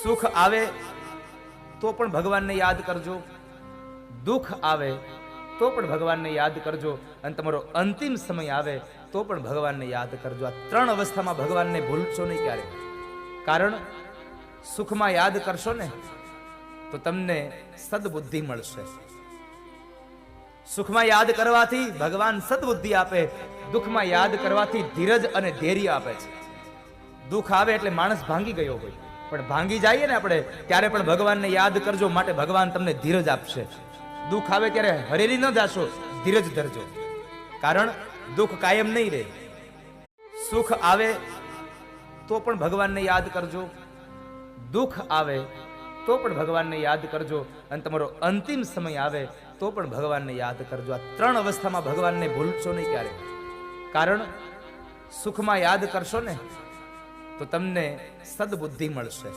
સુખ આવે તો પણ ભગવાનને યાદ કરજો, દુઃખ આવે તો પણ ભગવાનને યાદ કરજો, અને તમારો અંતિમ સમય આવે તો પણ ભગવાનને યાદ કરજો. આ ત્રણ અવસ્થામાં ભગવાનને ભૂલશો નહીં ક્યારે. કારણ સુખમાં યાદ કરશો ને તો તમને સદબુદ્ધિ મળશે. સુખમાં યાદ કરવાથી ભગવાન સદબુદ્ધિ આપે, દુઃખમાં યાદ કરવાથી ધીરજ અને ધૈર્ય આપે છે. દુઃખ આવે એટલે માણસ ભાંગી ગયો હોય, પણ ભાંગી જઈએ ને આપણે ત્યારે પણ ભગવાનને યાદ કરજો, માટે ભગવાન તમને ધીરજ આપશે. દુઃખ આવે ત્યારે હરેલી ન જાશો, ધીરજ ધરજો, કારણ દુઃખ કાયમ નહીં રહે. સુખ આવે તો પણ ભગવાનને યાદ કરજો, દુઃખ આવે તો પણ ભગવાનને યાદ કરજો, અને તમારો અંતિમ સમય આવે તો પણ ભગવાનને યાદ કરજો. આ ત્રણ અવસ્થામાં ભગવાનને ભૂલશો નહીં ક્યારે. કારણ સુખમાં યાદ કરશો ને તો તમને સદબુદ્ધિ મળશે.